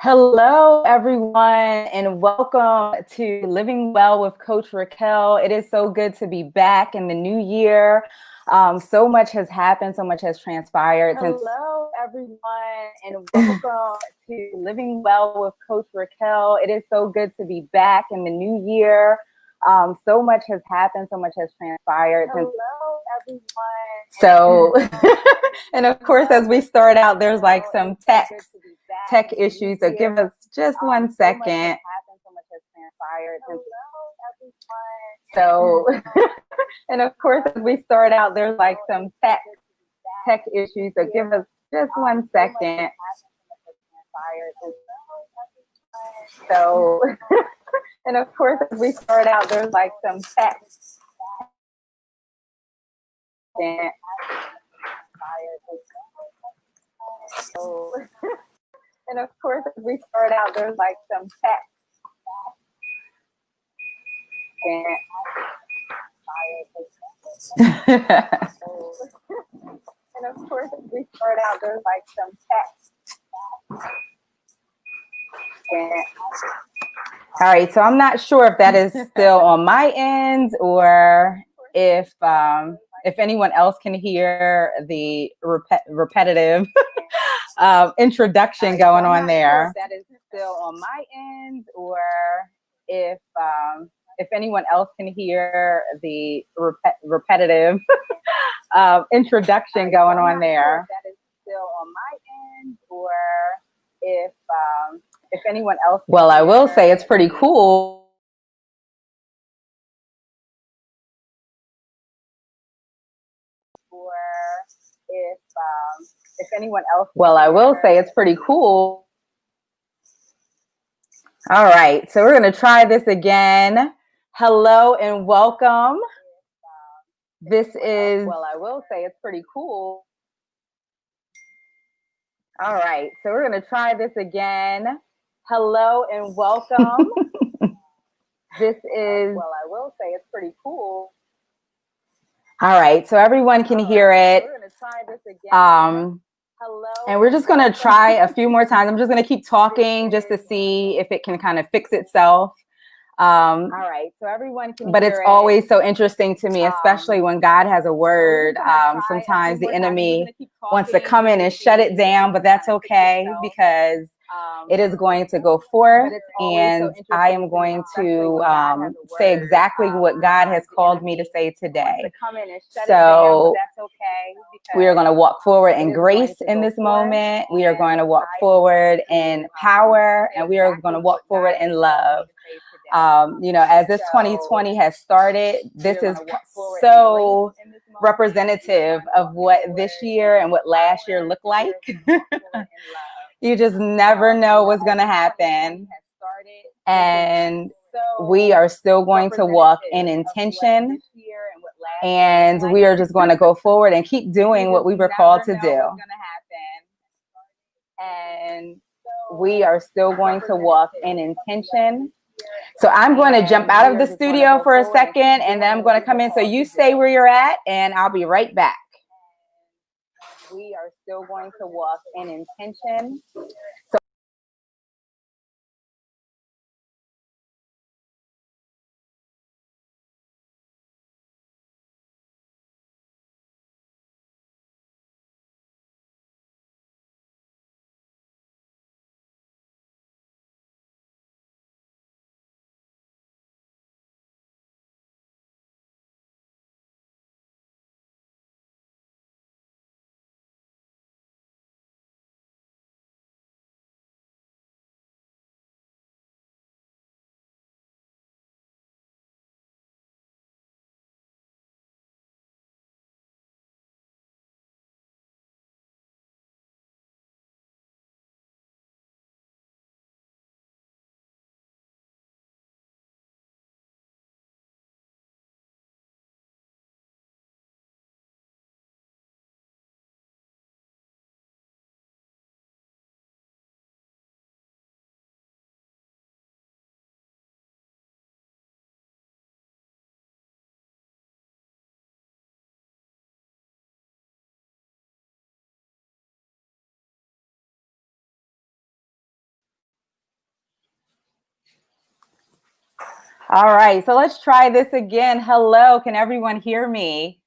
Hello, everyone, and welcome to Living Well with Coach Racquel. It is so good to be back in the new year. So much has happened, so much has transpired. Hello, everyone, and welcome to Living Well with Coach Racquel. It is so good to be back in the new year. So much has happened, so much has transpired. Hello, everyone. So, and of course, as we start out, there's like some tech issues. So give us just 1 second. So, and of course, as we start out, there's like some tech issues. So give us just 1 second. So, and of course, as we start out, there's like some tech. So, and of course, as we start out, there's like some tech. And of course, as we start out, there's like some tech. All right, so I'm not sure if that is still on my end or if anyone else can hear the repetitive introduction going on there. If that is still on my end or if anyone else can hear the repetitive introduction going on there. That is still on my end or if anyone else. Well, I will say it's pretty cool. Or if anyone else. Well, I will say it's pretty cool. All right, so we're going to try this again. Hello and welcome. This is. Well, I will say it's pretty cool. All right, so we're going to try this again. Hello and welcome. This is. Well, I will say it's pretty cool. All right, so everyone can hear it. We're going to try this again. Hello. And we're just going to try a few more times. I'm just going to keep talking just to see if it can kind of fix itself. All right, so everyone can. But it's always so interesting to me, especially when God has a word. Sometimes the enemy wants to come in and shut it down, but that's okay because it is going to go forth, and I am going to say exactly what God has called me to say today. So we are going to walk forward in grace in this moment. We are going to walk forward in power, and we are going to walk forward in love. As this 2020 has started, this is so representative of what this year and what last year looked like. You just never know what's going to happen. And we are still going to walk in intention. And we are just going to go forward and keep doing what we were called to do. And we are still going to walk in intention. So I'm going to jump out of the studio for a second, and then I'm going to come in. So you stay where you're at, and I'll be right back. We are still going to walk in intention. So All right, so let's try this again. Hello, can everyone hear me?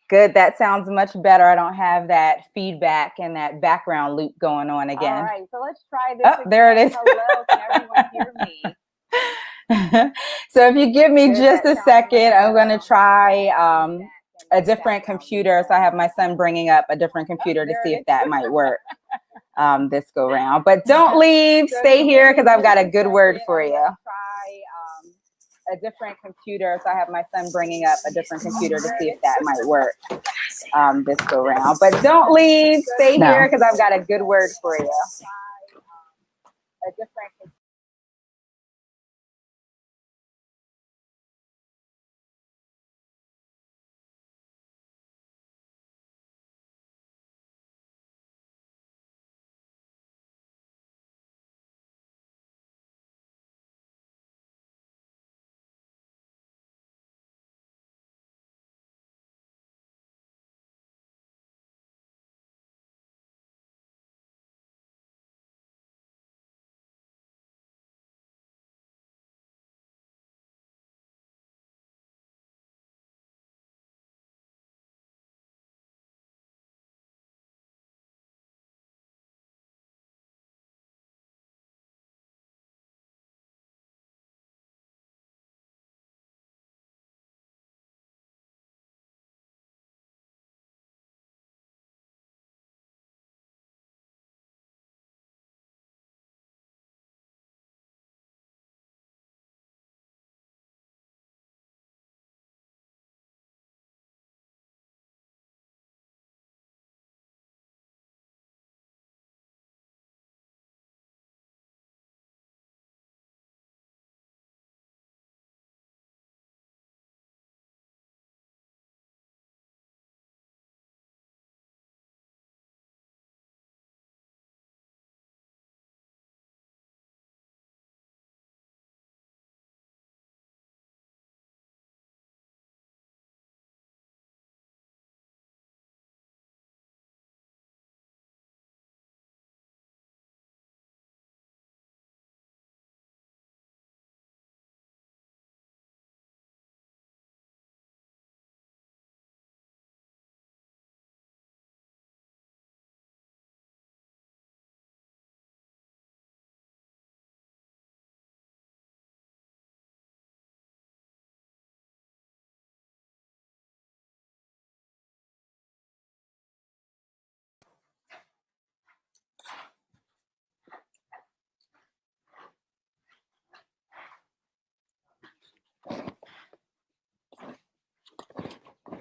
Good, that sounds much better. I don't have that feedback and that background loop going on again. All right, so let's try this again. There it is. Hello, can everyone hear me? So if you give me just a second, I'm going to try a different computer. So I have my son bringing up a different computer to see if that might work this go round. But don't leave, stay here because I've got a good word for you. A different computer. So I have my son bringing up a different computer to see if that might work this go round. But don't leave, stay here because I've got a good word for you. A different computer.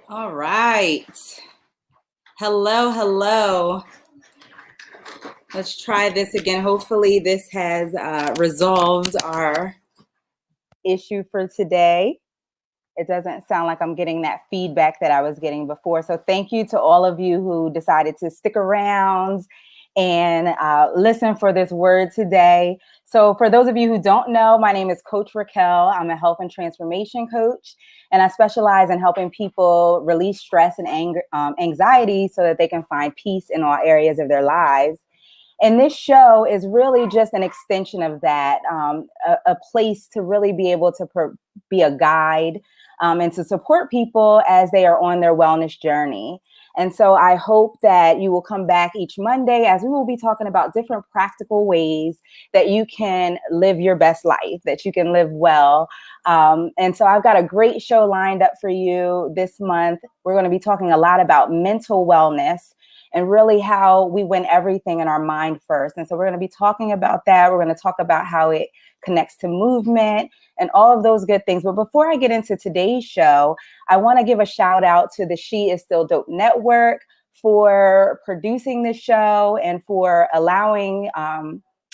All right. Hello, hello. Let's try this again. Hopefully this has resolved our issue for today. It doesn't sound like I'm getting that feedback that I was getting before. So thank you to all of you who decided to stick around and listen for this word today. So for those of you who don't know, my name is Coach Racquel. I'm a health and transformation coach, and I specialize in helping people release stress and anxiety so that they can find peace in all areas of their lives. And this show is really just an extension of that, a place to really be able to be a guide and to support people as they are on their wellness journey. And so I hope that you will come back each Monday as we will be talking about different practical ways that you can live your best life, that you can live well. And so I've got a great show lined up for you this month. We're going to be talking a lot about mental wellness and really how we win everything in our mind first. And so we're going to be talking about that. We're going to talk about how it connects to movement and all of those good things. But before I get into today's show, I want to give a shout out to the She Is Still Dope Network for producing this show and for allowing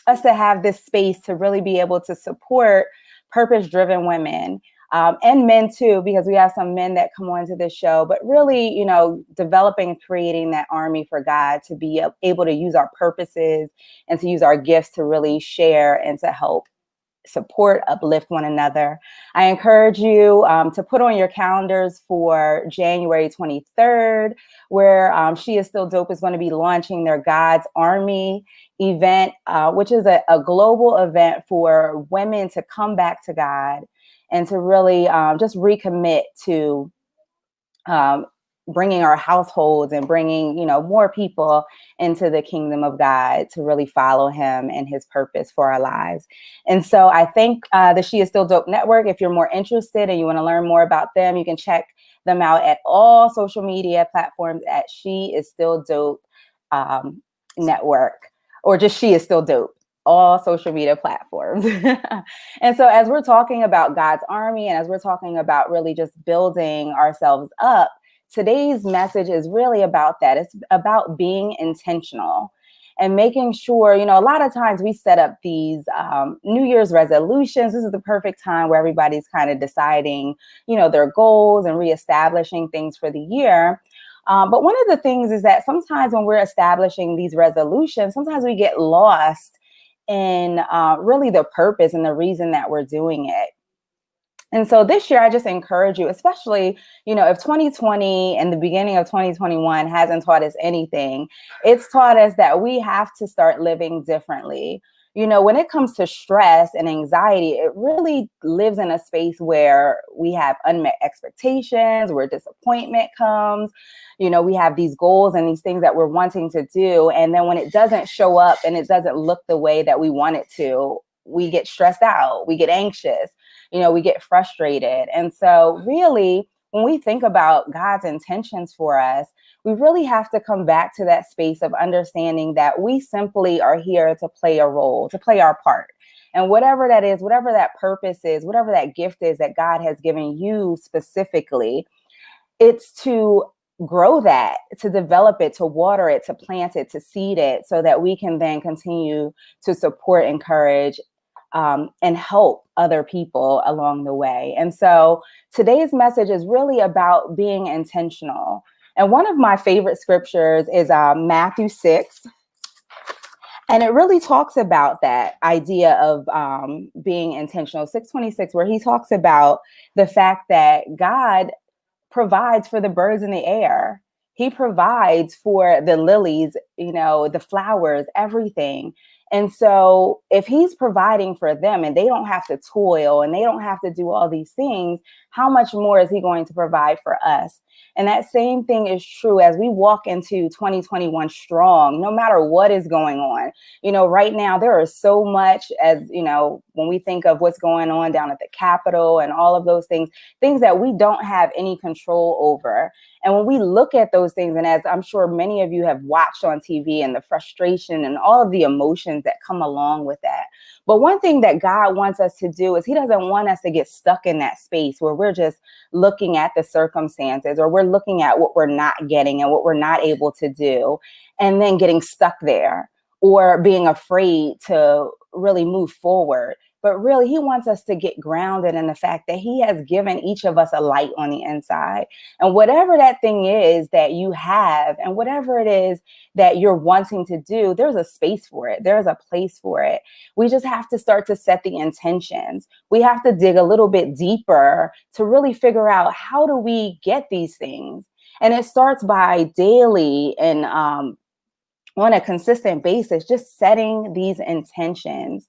us to have this space to really be able to support purpose-driven women. And men too, because we have some men that come onto this show, but really, you know, developing and creating that army for God to be able to use our purposes and to use our gifts to really share and to help support, uplift one another. I encourage you to put on your calendars for January 23rd, where She Is Still Dope is going to be launching their God's Army event, which is a global event for women to come back to God and to really just recommit to bringing our households and bringing, more people into the kingdom of God to really follow him and his purpose for our lives. And so I think the She Is Still Dope Network, if you're more interested and you want to learn more about them, you can check them out at all social media platforms at She Is Still Dope Network, or just She Is Still Dope, all social media platforms. And so as we're talking about God's army, and as we're talking about really just building ourselves up, today's message is really about that. It's about being intentional and making sure, a lot of times we set up these New Year's resolutions. This is the perfect time where everybody's kind of deciding, their goals and reestablishing things for the year. But one of the things is that sometimes when we're establishing these resolutions, sometimes we get lost in really the purpose and the reason that we're doing it. And so this year, I just encourage you, especially, if 2020 and the beginning of 2021 hasn't taught us anything, it's taught us that we have to start living differently. When it comes to stress and anxiety, it really lives in a space where we have unmet expectations, where disappointment comes. We have these goals and these things that we're wanting to do. And then when it doesn't show up and it doesn't look the way that we want it to, we get stressed out, we get anxious, we get frustrated. And so really, when we think about God's intentions for us, we really have to come back to that space of understanding that we simply are here to play a role, to play our part. And whatever that is, whatever that purpose is, whatever that gift is that God has given you specifically, it's to grow that, to develop it, to water it, to plant it, to seed it, so that we can then continue to support, encourage, and help other people along the way. And so today's message is really about being intentional. And one of my favorite scriptures is Matthew 6. And it really talks about that idea of being intentional, 6:26, where he talks about the fact that God provides for the birds in the air. He provides for the lilies, the flowers, everything. And so if he's providing for them and they don't have to toil and they don't have to do all these things, how much more is he going to provide for us? And that same thing is true as we walk into 2021 strong, no matter what is going on. Right now, there is so much, as, when we think of what's going on down at the Capitol and all of those things that we don't have any control over. And when we look at those things, and as I'm sure many of you have watched on TV, and the frustration and all of the emotions that come along with that. But one thing that God wants us to do is he doesn't want us to get stuck in that space where we're just looking at the circumstances, or we're looking at what we're not getting and what we're not able to do, and then getting stuck there, or being afraid to really move forward. But really, he wants us to get grounded in the fact that he has given each of us a light on the inside. And whatever that thing is that you have, and whatever it is that you're wanting to do, there's a space for it. There's a place for it. We just have to start to set the intentions. We have to dig a little bit deeper to really figure out, how do we get these things? And it starts by daily and on a consistent basis, just setting these intentions.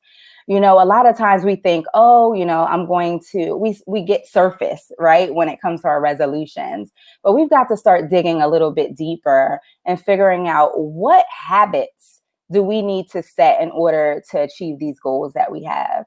A lot of times we think, I'm going to, we get surface, right, when it comes to our resolutions. But we've got to start digging a little bit deeper and figuring out, what habits do we need to set in order to achieve these goals that we have?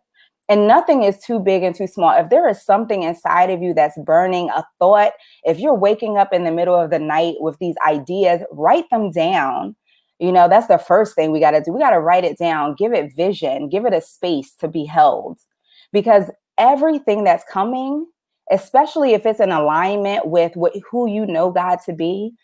And nothing is too big and too small. If there is something inside of you that's burning, a thought, if you're waking up in the middle of the night with these ideas, write them down. That's the first thing we got to do. We got to write it down, give it vision, give it a space to be held. Because everything that's coming, especially if it's in alignment with who you know God to be,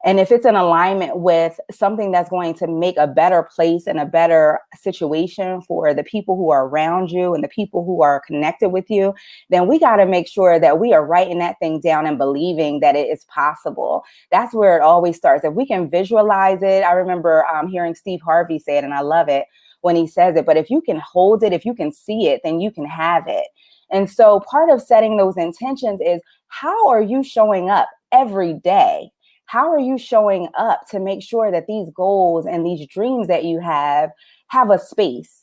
and if it's in alignment with something that's going to make a better place and a better situation for the people who are around you and the people who are connected with you, then we got to make sure that we are writing that thing down and believing that it is possible. That's where it always starts. If we can visualize it, I remember hearing Steve Harvey say it, and I love it. when he says it. But if you can hold it, if you can see it, then you can have it. And so part of setting those intentions is, how are you showing up every day? How are you showing up to make sure that these goals and these dreams that you have a space?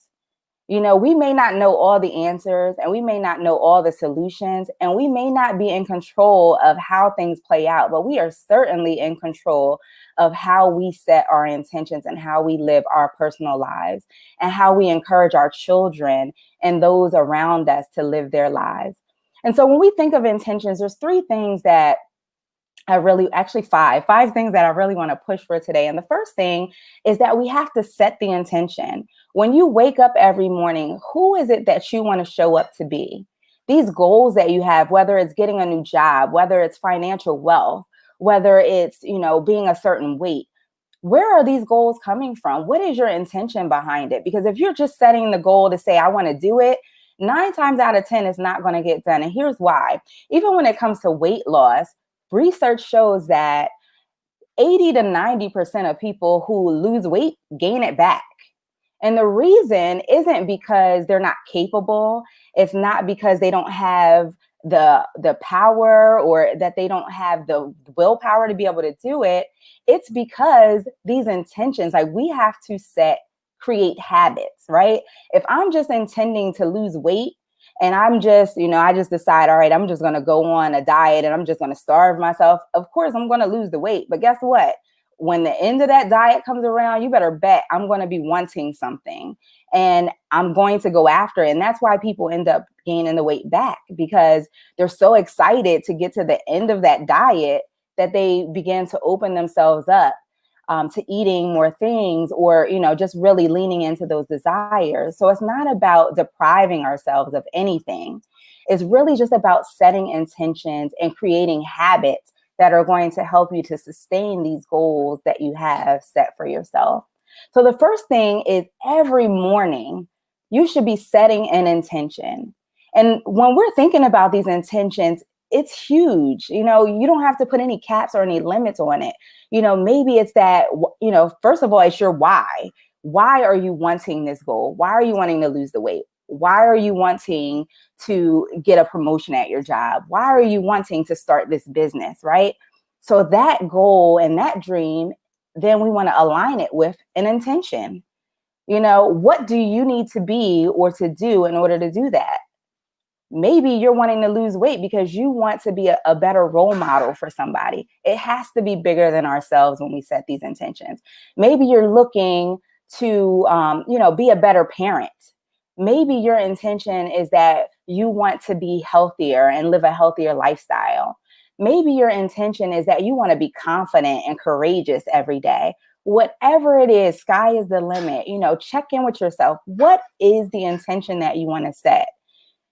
You know, we may not know all the answers, and we may not know all the solutions, and we may not be in control of how things play out, but we are certainly in control of how we set our intentions and how we live our personal lives and how we encourage our children and those around us to live their lives. And so when we think of intentions, there's three things that five things that I really want to push for today. And the first thing is that we have to set the intention. When you wake up every morning, who is it that you want to show up to be? These goals that you have, whether it's getting a new job, whether it's financial wealth, whether it's, being a certain weight, where are these goals coming from? What is your intention behind it? Because if you're just setting the goal to say, I want to do it, 9 times out of 10, it's not going to get done. And here's why. Even when it comes to weight loss, research shows that 80 to 90% of people who lose weight gain it back. And the reason isn't because they're not capable. It's not because they don't have the power or that they don't have the willpower to be able to do it. It's because these intentions, like, we have to create habits, right? If I'm just intending to lose weight, and I'm just, I just decide, all right, I'm just going to go on a diet and I'm just going to starve myself. Of course, I'm going to lose the weight. But guess what? When the end of that diet comes around, you better bet I'm going to be wanting something and I'm going to go after it. And that's why people end up gaining the weight back, because they're so excited to get to the end of that diet that they begin to open themselves up to eating more things, or, just really leaning into those desires. So it's not about depriving ourselves of anything. It's really just about setting intentions and creating habits that are going to help you to sustain these goals that you have set for yourself. So the first thing is, every morning, you should be setting an intention. And when we're thinking about these intentions, it's huge. You don't have to put any caps or any limits on it. Maybe it's that, first of all, it's your why. Why are you wanting this goal? Why are you wanting to lose the weight? Why are you wanting to get a promotion at your job? Why are you wanting to start this business, right? So that goal and that dream, then we want to align it with an intention. What do you need to be or to do in order to do that? Maybe you're wanting to lose weight because you want to be a better role model for somebody. It has to be bigger than ourselves when we set these intentions. Maybe you're looking to, be a better parent. Maybe your intention is that you want to be healthier and live a healthier lifestyle. Maybe your intention is that you want to be confident and courageous every day. Whatever it is, sky is the limit. Check in with yourself. What is the intention that you want to set?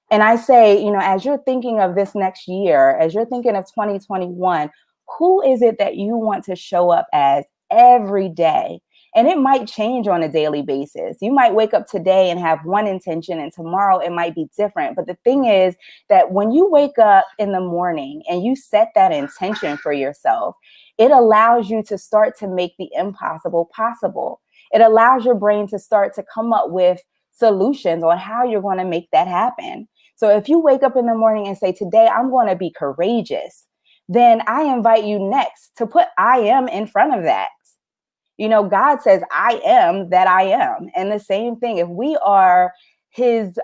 And I say, as you're thinking of this next year, as you're thinking of 2021, who is it that you want to show up as every day? And it might change on a daily basis. You might wake up today and have one intention, and tomorrow it might be different. But the thing is that when you wake up in the morning and you set that intention for yourself, it allows you to start to make the impossible possible. It allows your brain to start to come up with solutions on how you're going to make that happen. So if you wake up in the morning and say, today I'm going to be courageous, then I invite you next to put I am in front of that. God says, I am that I am. And the same thing, if we are his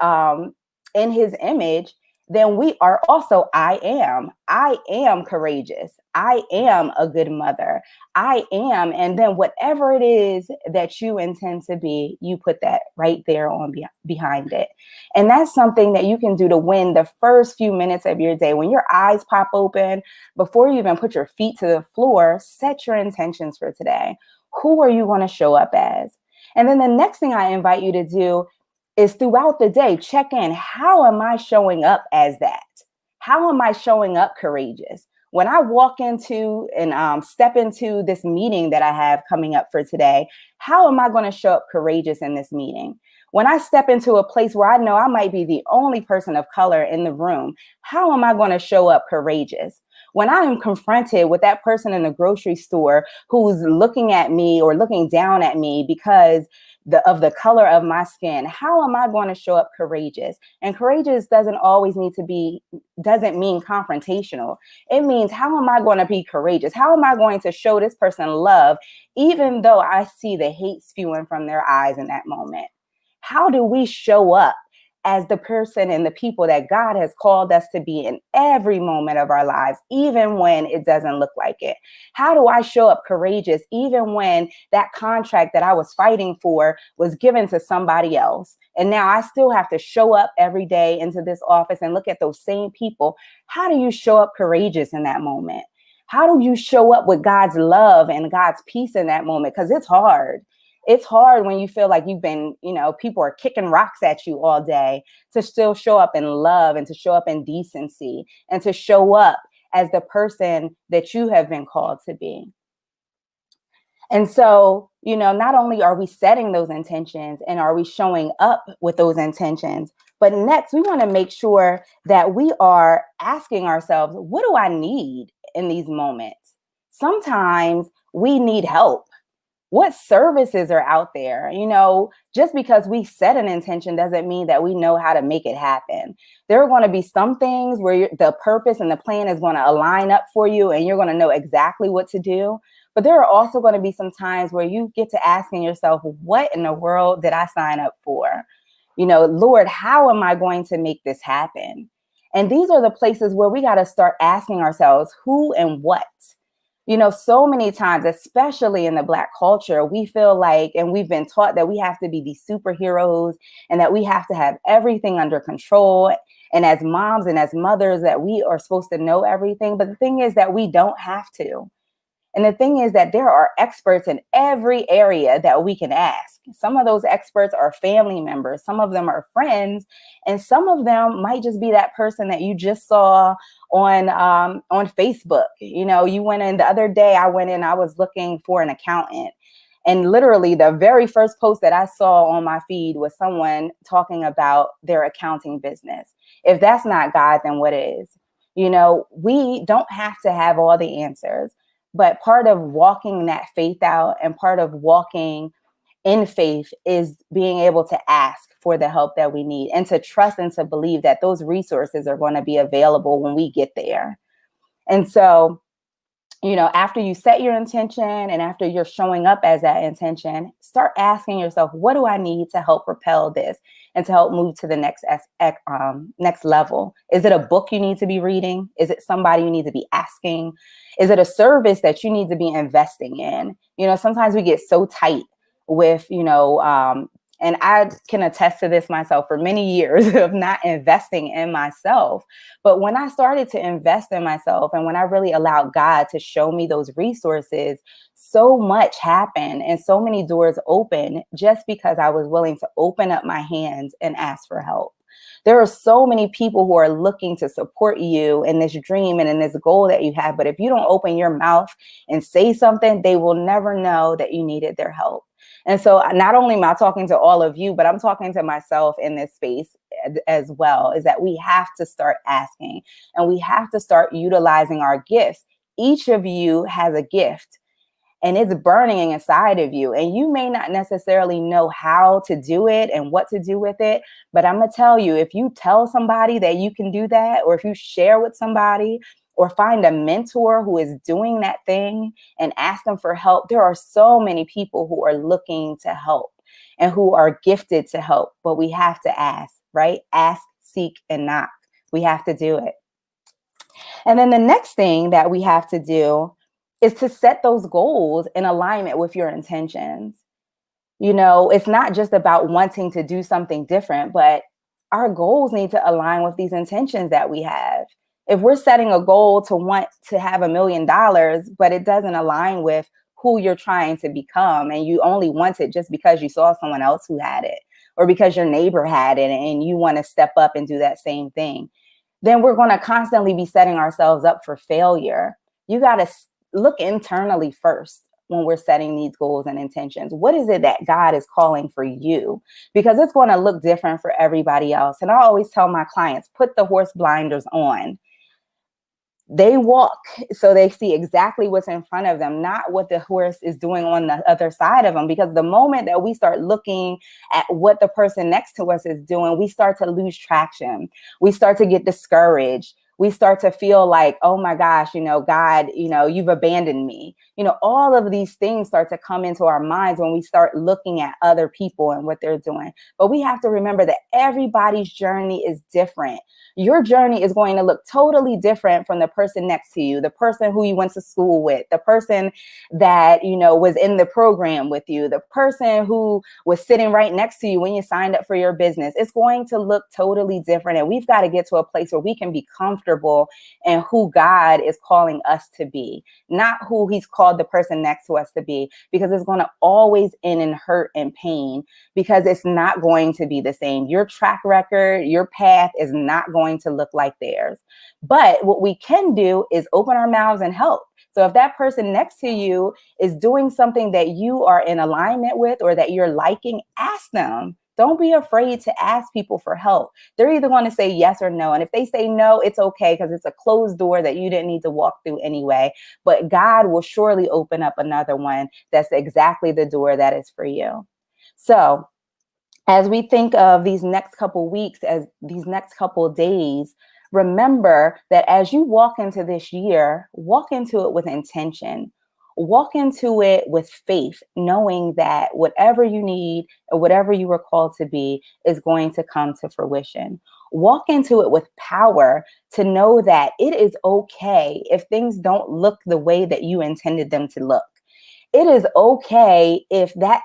in his image, then we are also I am courageous. I am a good mother. I am. And then whatever it is that you intend to be, you put that right there on behind it. And that's something that you can do to win the first few minutes of your day. When your eyes pop open, before you even put your feet to the floor, set your intentions for today. Who are you going to show up as? And then the next thing I invite you to do is, throughout the day, check in. How am I showing up as that? How am I showing up courageous? When I walk into and step into this meeting that I have coming up for today, how am I going to show up courageous in this meeting? When I step into a place where I know I might be the only person of color in the room, how am I going to show up courageous? When I am confronted with that person in the grocery store who's looking at me or looking down at me because of the color of my skin, how am I going to show up courageous? And courageous doesn't mean confrontational. It means, how am I going to be courageous? How am I going to show this person love, even though I see the hate spewing from their eyes in that moment? How do we show up as the person and the people that God has called us to be in every moment of our lives, even when it doesn't look like it? How do I show up courageous, even when that contract that I was fighting for was given to somebody else? And now I still have to show up every day into this office and look at those same people. How do you show up courageous in that moment? How do you show up with God's love and God's peace in that moment? Because it's hard. It's hard when you feel like you've been, people are kicking rocks at you all day, to still show up in love and to show up in decency and to show up as the person that you have been called to be. And so, not only are we setting those intentions and are we showing up with those intentions, but next we want to make sure that we are asking ourselves, what do I need in these moments? Sometimes we need help. What services are out there? Just because we set an intention doesn't mean that we know how to make it happen. There are going to be some things where the purpose and the plan is going to align up for you and you're going to know exactly what to do. But there are also going to be some times where you get to asking yourself, what in the world did I sign up for? Lord, how am I going to make this happen? And these are the places where we got to start asking ourselves who and what. So many times, especially in the Black culture, we feel like, and we've been taught that we have to be these superheroes and that we have to have everything under control. And as moms and as mothers, that we are supposed to know everything. But the thing is that we don't have to. And the thing is that there are experts in every area that we can ask. Some of those experts are family members. Some of them are friends. And some of them might just be that person that you just saw on Facebook. You went in the other day, I was looking for an accountant. And literally the very first post that I saw on my feed was someone talking about their accounting business. If that's not God, then what is? We don't have to have all the answers. But part of walking that faith out and part of walking in faith is being able to ask for the help that we need and to trust and to believe that those resources are going to be available when we get there. And so, after you set your intention and after you're showing up as that intention, start asking yourself, what do I need to help propel this and to help move to the next level? Is it a book you need to be reading? Is it somebody you need to be asking? Is it a service that you need to be investing in? Sometimes we get so tight with, and I can attest to this myself for many years of not investing in myself. But when I started to invest in myself and when I really allowed God to show me those resources, so much happened and so many doors opened just because I was willing to open up my hands and ask for help. There are so many people who are looking to support you in this dream and in this goal that you have. But if you don't open your mouth and say something, they will never know that you needed their help. And so not only am I talking to all of you, but I'm talking to myself in this space as well, is that we have to start asking and we have to start utilizing our gifts. Each of you has a gift and it's burning inside of you. And you may not necessarily know how to do it and what to do with it. But I'm going to tell you, if you tell somebody that you can do that, or if you share with somebody, or find a mentor who is doing that thing and ask them for help. There are so many people who are looking to help and who are gifted to help, but we have to ask, right? Ask, seek, and knock. We have to do it. And then the next thing that we have to do is to set those goals in alignment with your intentions. It's not just about wanting to do something different, but our goals need to align with these intentions that we have. If we're setting a goal to want to have $1 million, but it doesn't align with who you're trying to become, and you only want it just because you saw someone else who had it, or because your neighbor had it and you want to step up and do that same thing, then we're going to constantly be setting ourselves up for failure. You got to look internally first when we're setting these goals and intentions. What is it that God is calling for you? Because it's going to look different for everybody else. And I always tell my clients, put the horse blinders on. They walk so they see exactly what's in front of them, not what the horse is doing on the other side of them. Because the moment that we start looking at what the person next to us is doing, we start to lose traction. We start to get discouraged. We start to feel like, oh my gosh, God, you've abandoned me. All of these things start to come into our minds when we start looking at other people and what they're doing. But we have to remember that everybody's journey is different. Your journey is going to look totally different from the person next to you, the person who you went to school with, the person that, was in the program with you, the person who was sitting right next to you when you signed up for your business. It's going to look totally different. And we've got to get to a place where we can be comfortable in who God is calling us to be, not who he's called the person next to us to be, because it's going to always end in hurt and pain, because it's not going to be the same. Your track record, your path is not going to look like theirs. But what we can do is open our mouths and help. So if that person next to you is doing something that you are in alignment with or that you're liking, ask them. Don't be afraid to ask people for help. They're either going to say yes or no. And if they say no, it's okay, because it's a closed door that you didn't need to walk through anyway. But God will surely open up another one that's exactly the door that is for you. So as we think of these next couple weeks, as these next couple days, remember that as you walk into this year, walk into it with intention. Walk into it with faith, knowing that whatever you need or whatever you were called to be is going to come to fruition. Walk into it with power to know that it is okay if things don't look the way that you intended them to look. It is okay if that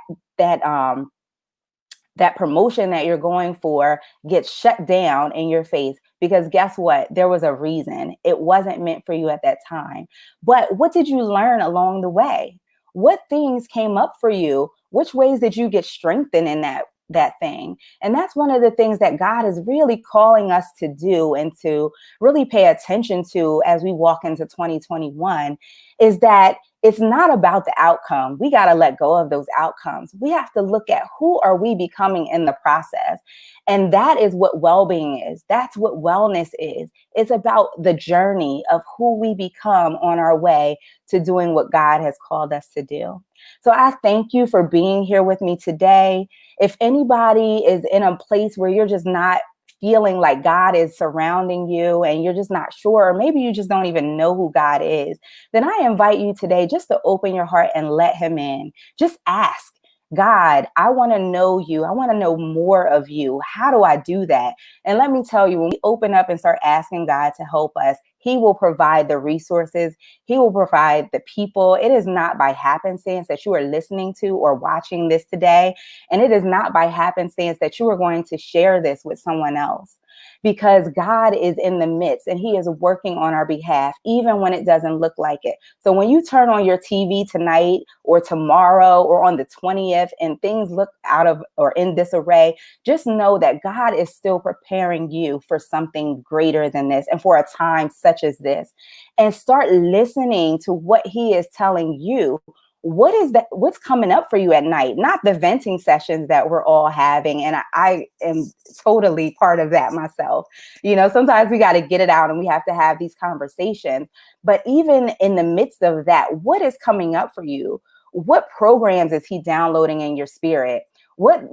promotion that you're going for gets shut down in your face, because guess what? There was a reason. It wasn't meant for you at that time. But what did you learn along the way? What things came up for you? Which ways did you get strengthened in that thing? And that's one of the things that God is really calling us to do and to really pay attention to as we walk into 2021, is that it's not about the outcome. We got to let go of those outcomes. We have to look at who are we becoming in the process. And that is what well-being is. That's what wellness is. It's about the journey of who we become on our way to doing what God has called us to do. So I thank you for being here with me today. If anybody is in a place where you're just not feeling like God is surrounding you and you're just not sure, or maybe you just don't even know who God is, then I invite you today just to open your heart and let him in. Just ask God, I want to know you. I want to know more of you. How do I do that? And let me tell you, when we open up and start asking God to help us, he will provide the resources. He will provide the people. It is not by happenstance that you are listening to or watching this today. And it is not by happenstance that you are going to share this with someone else, because God is in the midst and he is working on our behalf, even when it doesn't look like it. So when you turn on your TV tonight or tomorrow or on the 20th and things look out of or in disarray, just know that God is still preparing you for something greater than this and for a time such as this. And start listening to what he is telling you. What is that? What's coming up for you at night? Not the venting sessions that we're all having. And I am totally part of that myself. Sometimes we got to get it out and we have to have these conversations. But even in the midst of that, what is coming up for you? What programs is he downloading in your spirit? What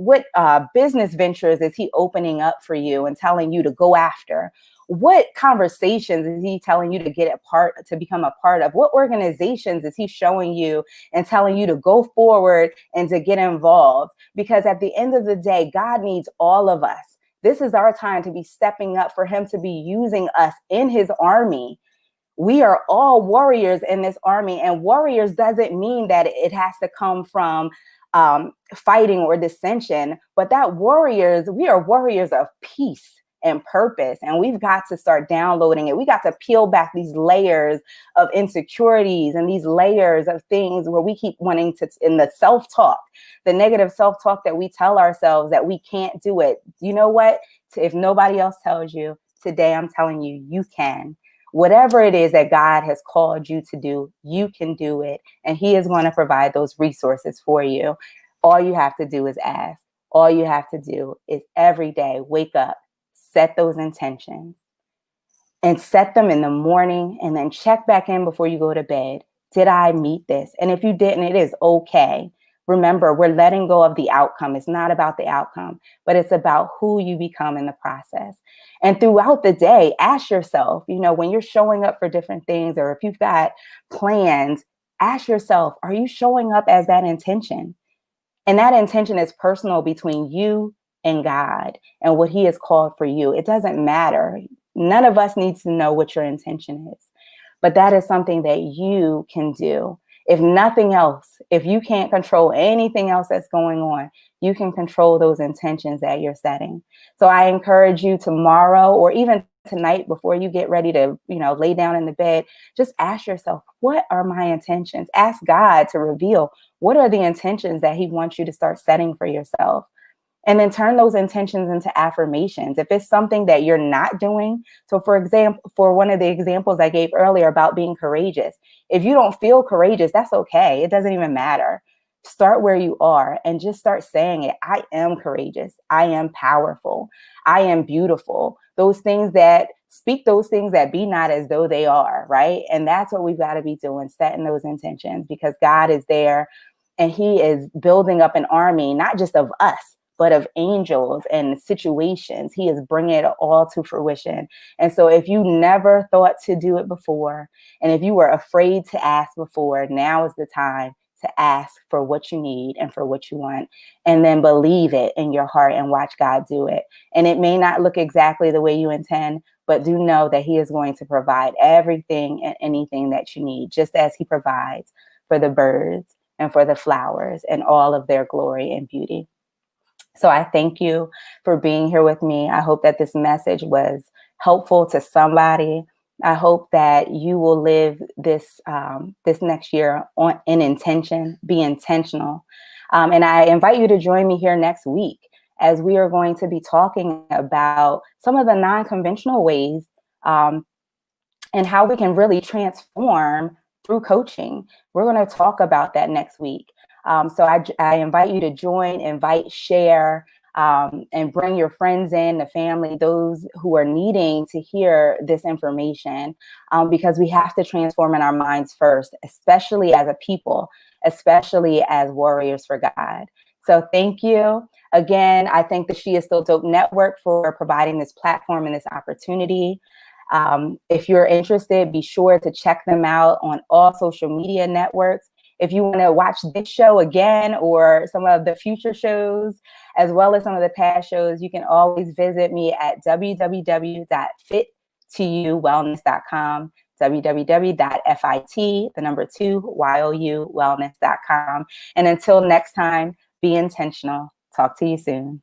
business ventures is he opening up for you and telling you to go after? What conversations is he telling you to become a part of? What organizations is he showing you and telling you to go forward and to get involved? Because at the end of the day, God needs all of us. This is our time to be stepping up for him to be using us in his army. We are all warriors in this army, and warriors doesn't mean that it has to come from fighting or dissension, but we are warriors of peace and purpose. And we've got to start downloading it. We got to peel back these layers of insecurities and these layers of things where we keep wanting to, in the self-talk, the negative self-talk that we tell ourselves that we can't do it. You know what? If nobody else tells you, today I'm telling you, you can. Whatever it is that God has called you to do, you can do it. And he is going to provide those resources for you. All you have to do is ask. All you have to do is every day wake up, set those intentions, and set them in the morning, and then check back in before you go to bed. Did I meet this? And if you didn't, it is okay. Remember, we're letting go of the outcome. It's not about the outcome, but it's about who you become in the process. And throughout the day, ask yourself, when you're showing up for different things, or if you've got plans, ask yourself, are you showing up as that intention? And that intention is personal between you and God and what he has called for you. It doesn't matter. None of us needs to know what your intention is, but that is something that you can do. If nothing else, if you can't control anything else that's going on, you can control those intentions that you're setting. So I encourage you tomorrow, or even tonight before you get ready to, lay down in the bed, just ask yourself, what are my intentions? Ask God to reveal what are the intentions that he wants you to start setting for yourself. And then turn those intentions into affirmations. If it's something that you're not doing, so for example, for one of the examples I gave earlier about being courageous, if you don't feel courageous, that's okay. It doesn't even matter. Start where you are and just start saying it. I am courageous. I am powerful. I am beautiful. Those things that speak those things that be not as though they are, right? And that's what we've got to be doing, setting those intentions, because God is there and he is building up an army, not just of us, but of angels and situations. He is bringing it all to fruition. And so if you never thought to do it before, and if you were afraid to ask before, now is the time to ask for what you need and for what you want, and then believe it in your heart and watch God do it. And it may not look exactly the way you intend, but do know that he is going to provide everything and anything that you need, just as he provides for the birds and for the flowers and all of their glory and beauty. So I thank you for being here with me. I hope that this message was helpful to somebody. I hope that you will live this this next year in intention, be intentional. And I invite you to join me here next week, as we are going to be talking about some of the non-conventional ways and how we can really transform through coaching. We're going to talk about that next week. So I invite you to join, invite, share, and bring your friends in, the family, those who are needing to hear this information, because we have to transform in our minds first, especially as a people, especially as warriors for God. So thank you. Again, I thank the She Is Still Dope Network for providing this platform and this opportunity. If you're interested, be sure to check them out on all social media networks. If you want to watch this show again, or some of the future shows, as well as some of the past shows, you can always visit me at www.fit2wellness.com, www.fit2wellness.com. And until next time, be intentional. Talk to you soon.